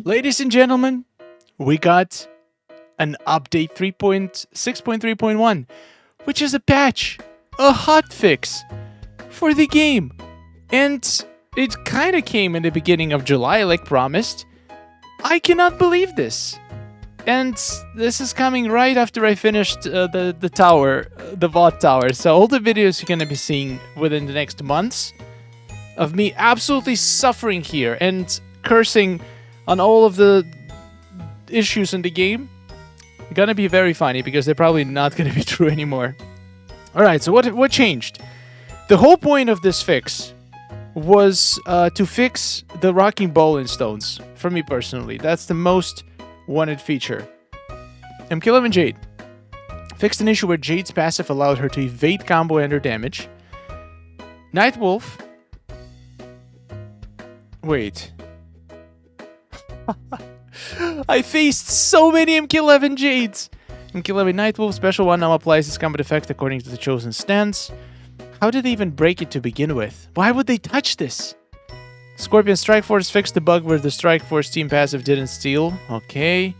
Ladies and gentlemen, we got an update 3.6.3.1, which is a patch, a hotfix for the game. And it kind of came in the beginning of July, like promised. I cannot believe this. And this is coming right after I finished the tower, the VOD tower. So all the videos you're going to be seeing within the next months of me absolutely suffering here and cursing on all of the issues in the game gonna be very funny because they're probably not gonna be true anymore. Alright, so what changed? The whole point of this fix was to fix the Rockin Bowling Stones, for me personally. That's the most wanted feature. MK11 Jade fixed an issue where Jade's passive allowed her to evade combo ender damage. Nightwolf... Wait... I faced so many MK11 Jades! MK11 Nightwolf Special 1 now applies its combat effect according to the chosen stance. How did they even break it to begin with? Why would they touch this? Scorpion Strike Force fixed the bug where the Strike Force team passive didn't steal. Okay,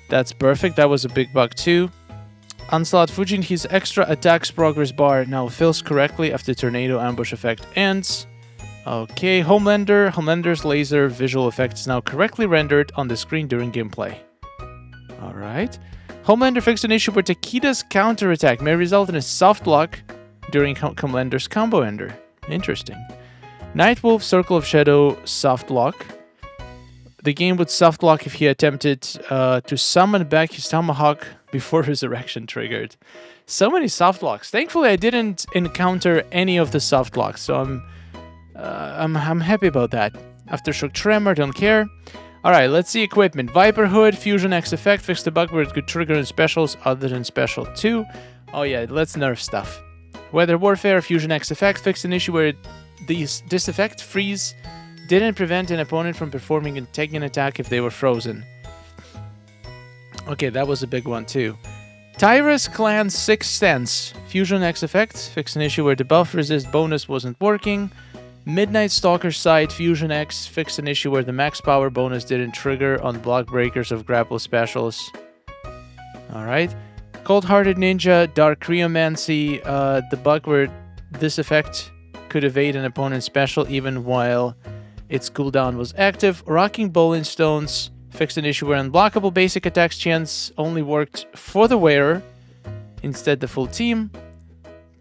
that's perfect. That was a big bug too. Onslaught Fujin, his extra attacks progress bar now fills correctly after Tornado Ambush effect ends. Okay, Homelander's laser visual effect is now correctly rendered on the screen during gameplay. Alright. Homelander fixed an issue where Takeda's counterattack may result in a soft lock during Homelander's combo ender. Interesting. Nightwolf Circle of Shadow soft lock. The game would soft lock if he attempted to summon back his Tomahawk before Resurrection triggered. So many soft locks. Thankfully, I didn't encounter any of the soft locks, so I'm happy about that. Aftershock Tremor, don't care. Alright, let's see equipment. Viper Hood, Fusion X effect, fixed the bug where it could trigger in specials other than special 2. Oh yeah, let's nerf stuff. Weather Warfare, Fusion X effect, fixed an issue where this effect, freeze, didn't prevent an opponent from performing and taking an attack if they were frozen. Okay, that was a big one too. Tyrus Clan's Sixth Sense, Fusion X effect, fixed an issue where the buff resist bonus wasn't working. Midnight Stalker Sight Fusion X fixed an issue where the max power bonus didn't trigger on block breakers of grapple specials. Alright. Cold-Hearted Ninja, Dark Cryomancy, the bug where this effect could evade an opponent's special even while its cooldown was active. Rockin Bowling Stones fixed an issue where unblockable basic attacks chance only worked for the wearer, instead the full team.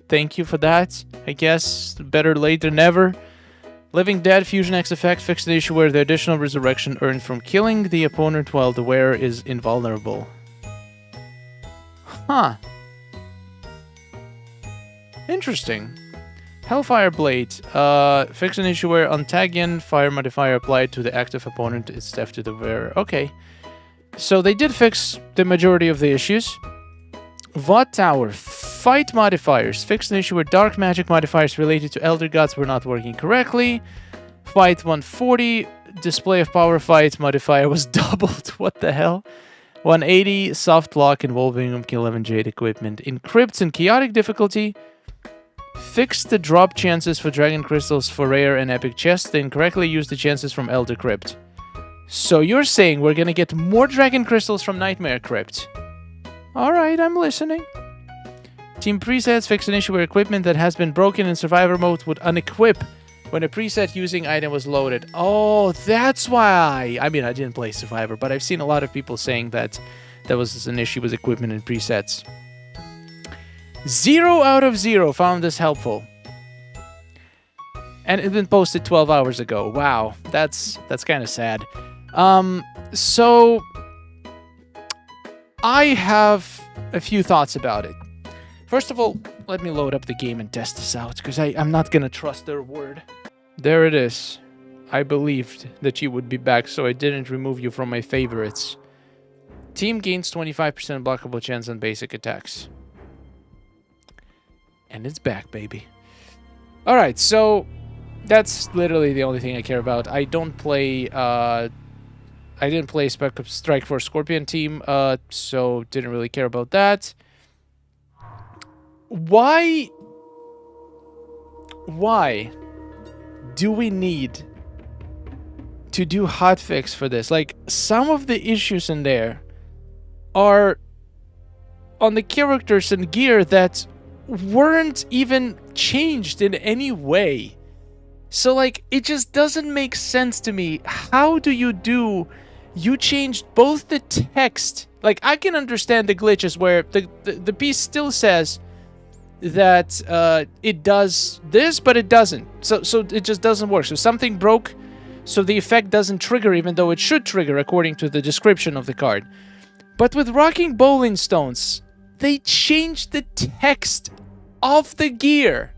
Thank you for that. I guess better late than never. Living Dead Fusion X effect fixed the issue where the additional resurrection earned from killing the opponent while the wearer is invulnerable. Huh. Interesting. Hellfire Blade fixed an issue where Ontagion fire modifier applied to the active opponent is deaf to the wearer. Okay. So they did fix the majority of the issues. VOD Tower Fight modifiers fixed an issue where dark magic modifiers related to Elder Gods were not working correctly. Fight 140 display of power fight modifier was doubled. What the hell? 180 soft lock involving MK11 Jade equipment. Encrypts and chaotic difficulty fixed the drop chances for dragon crystals for rare and epic chests. They incorrectly used the chances from Elder Crypt. So you're saying we're gonna get more dragon crystals from Nightmare Crypt? Alright, I'm listening. Team presets fixed an issue where equipment that has been broken in survivor mode would unequip when a preset using item was loaded. Oh, that's why. I mean, I didn't play survivor, but I've seen a lot of people saying that there was an issue with equipment and presets. 0 out of 0 found this helpful. And it's been posted 12 hours ago. Wow, that's kind of sad. So I have a few thoughts about it. First of all, let me load up the game and test this out, because I'm not gonna trust their word. There it is. I believed that you would be back, so I didn't remove you from my favorites. Team gains 25% blockable chance on basic attacks. And it's back, baby. Alright, so that's literally the only thing I care about. I don't play, I didn't play Strike Force Scorpion team, so didn't really care about that. Why do we need to do hotfix for this. Like, some of the issues in there are on the characters and gear that weren't even changed in any way. So, like, it just doesn't make sense to me. How do you changed both the text? Like, I can understand the glitches where the piece still says that it does this, but it doesn't. So it just doesn't work. So something broke, so the effect doesn't trigger, even though it should trigger according to the description of the card. But with Rockin Bowling Stones, they changed the text of the gear.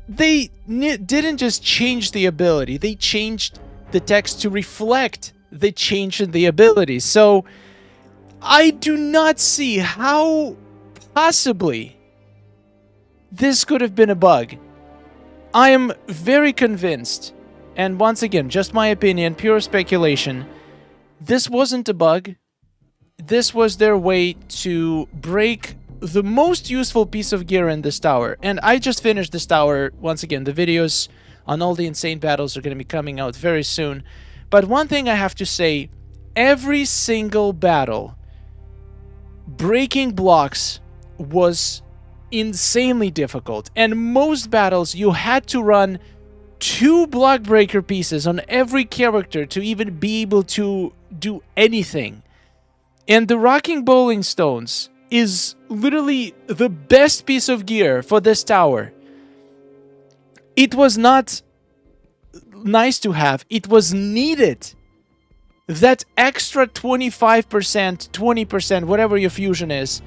They didn't just change the ability, they changed the text to reflect the change in the ability. So I do not see how possibly this could have been a bug. I am very convinced, and once again, just my opinion, pure speculation, this wasn't a bug. This was their way to break the most useful piece of gear in this tower. And I just finished this tower. Once again, the videos on all the insane battles are going to be coming out very soon. But one thing I have to say, every single battle, breaking blocks was insanely difficult. And most battles, you had to run 2 block breaker pieces on every character to even be able to do anything. And the Rockin Bowling Stones is literally the best piece of gear for this tower. It was not nice to have, it was needed. That extra 25%, 20%, whatever your fusion is,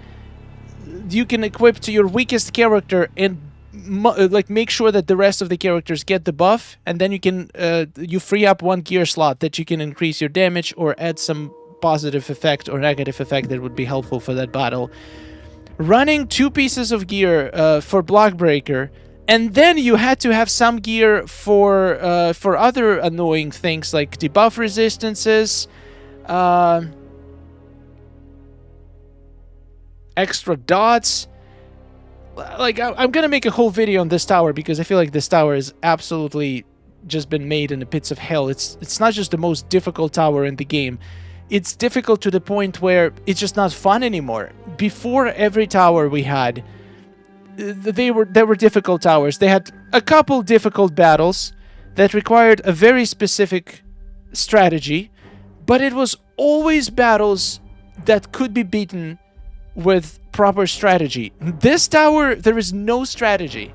you can equip to your weakest character and like make sure that the rest of the characters get the buff, and then you can you free up 1 gear slot that you can increase your damage or add some positive effect or negative effect that would be helpful for that battle. Running 2 pieces of gear for block breaker, and then you had to have some gear for other annoying things like debuff resistances, extra dots. Like, I'm gonna make a whole video on this tower because I feel like this tower has absolutely just been made in the pits of hell. It's not just the most difficult tower in the game. It's difficult to the point where it's just not fun anymore. Before every tower we had, there were difficult towers. They had a couple difficult battles that required a very specific strategy, but it was always battles that could be beaten with proper strategy. This tower, there is no strategy.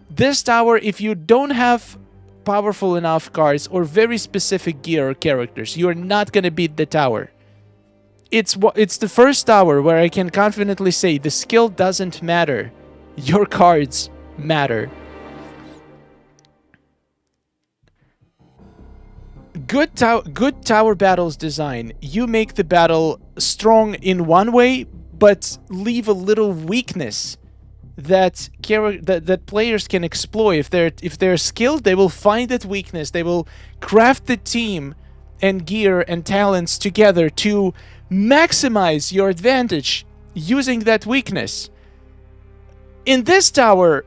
This tower, if you don't have powerful enough cards or very specific gear or characters, you're not gonna beat the tower. It's the first tower where I can confidently say the skill doesn't matter. Your cards matter. Good tower battles design. You make the battle strong in one way, but leave a little weakness that players can exploit. If they're skilled, they will find that weakness. They will craft the team and gear and talents together to maximize your advantage using that weakness. In this tower,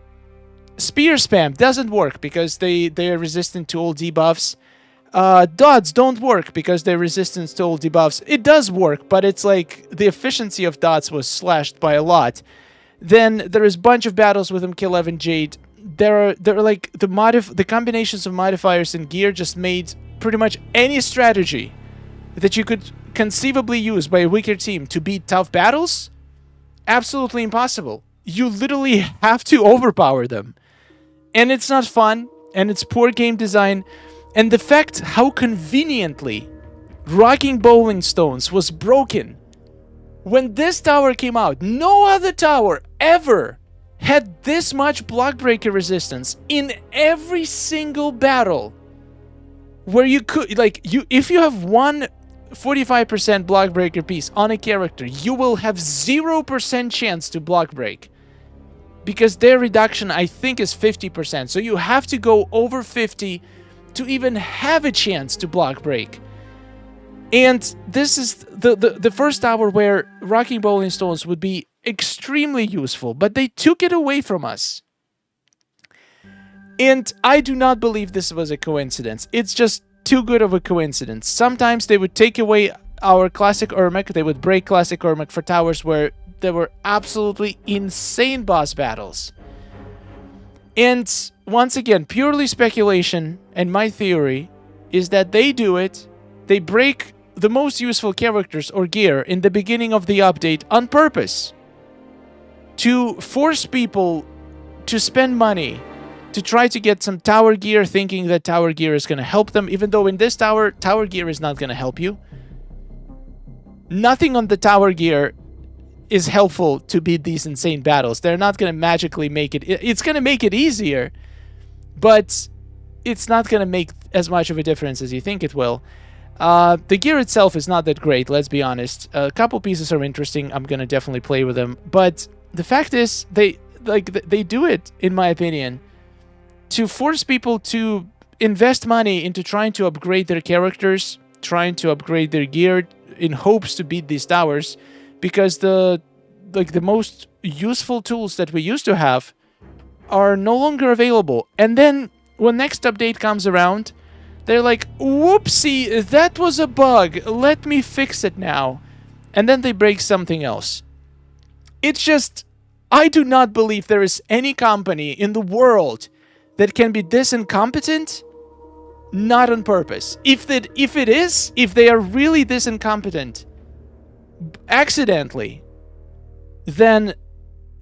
spear spam doesn't work because they are resistant to all debuffs. Dots don't work because they're resistant to all debuffs. It does work, but it's like the efficiency of dots was slashed by a lot. Then there is a bunch of battles with MK11 Jade. There are like the combinations of modifiers and gear just made pretty much any strategy that you could conceivably use by a weaker team to beat tough battles absolutely impossible. You literally have to overpower them. And it's not fun, and it's poor game design. And the fact how conveniently Rockin Bowling Stones was broken. When this tower came out, no other tower ever had this much block breaker resistance in every single battle. Where you could, like, if you have one 45% block breaker piece on a character, you will have 0% chance to block break. Because their reduction, I think, is 50%. So you have to go over 50 to even have a chance to block break. And this is the first tower where Rockin Bowling Stones would be extremely useful, but they took it away from us. And I do not believe this was a coincidence. It's just too good of a coincidence. Sometimes they would take away our classic Ermac, they would break classic Ermac for towers where there were absolutely insane boss battles. And once again, purely speculation, and my theory is that they do it, they break the most useful characters or gear in the beginning of the update on purpose to force people to spend money to try to get some tower gear, thinking that tower gear is going to help them, even though in this tower gear is not going to help you. Nothing on the tower gear is helpful to beat these insane battles. They're not going to magically make it... It's going to make it easier, but it's not going to make as much of a difference as you think it will. The gear itself is not that great, let's be honest. A couple pieces are interesting. I'm going to definitely play with them. But the fact is, they do it, in my opinion, to force people to invest money into trying to upgrade their characters, trying to upgrade their gear in hopes to beat these towers, because the most useful tools that we used to have are no longer available. And then when next update comes around, they're like, whoopsie, that was a bug, let me fix it now. And then they break something else. It's just, I do not believe there is any company in the world that can be this incompetent, not on purpose. If they are really this incompetent, accidentally, then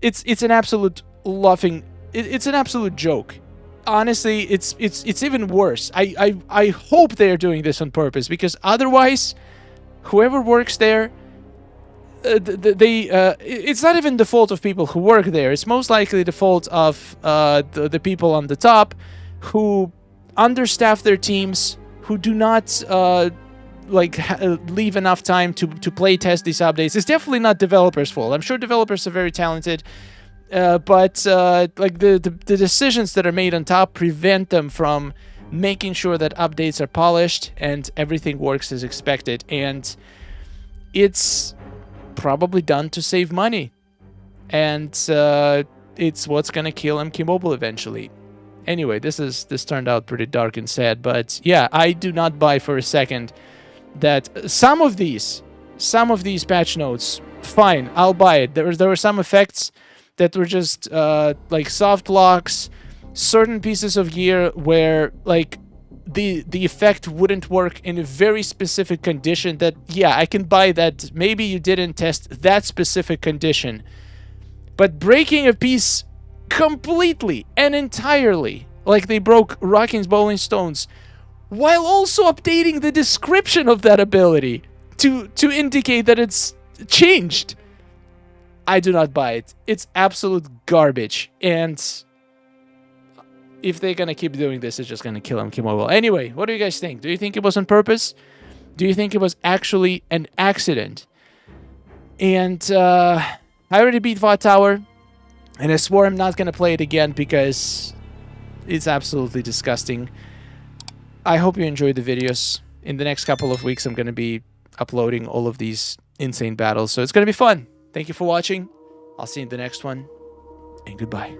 it's an absolute laughing. It's an absolute joke. Honestly, it's even worse. I hope they are doing this on purpose, because otherwise, whoever works there, it's not even the fault of people who work there. It's most likely the fault of the people on the top who understaff their teams, who do not leave enough time to play test these updates. It's definitely not developers' fault. I'm sure developers are very talented, but the decisions that are made on top prevent them from making sure that updates are polished and everything works as expected. And it's probably done to save money, and it's what's gonna kill MK Mobile eventually. Anyway, this turned out pretty dark and sad, but yeah, I do not buy for a second that some of these patch notes, fine, I'll buy it. There were some effects that were just like soft locks, certain pieces of gear where like the effect wouldn't work in a very specific condition. That, yeah, I can buy that. Maybe you didn't test that specific condition, but breaking a piece completely and entirely, like they broke Rockin Bowling Stones, while also updating the description of that ability to indicate that it's changed, I do not buy it. It's absolute garbage, and if they're gonna keep doing this, it's just gonna kill MK Mobile. Anyway, what do you guys think? Do you think it was on purpose? Do you think it was actually an accident? And I already beat VOD Tower, and I swore I'm not gonna play it again because it's absolutely disgusting. I hope you enjoyed the videos. In the next couple of weeks, I'm gonna be uploading all of these insane battles, so it's gonna be fun. Thank you for watching. I'll see you in the next one, and goodbye.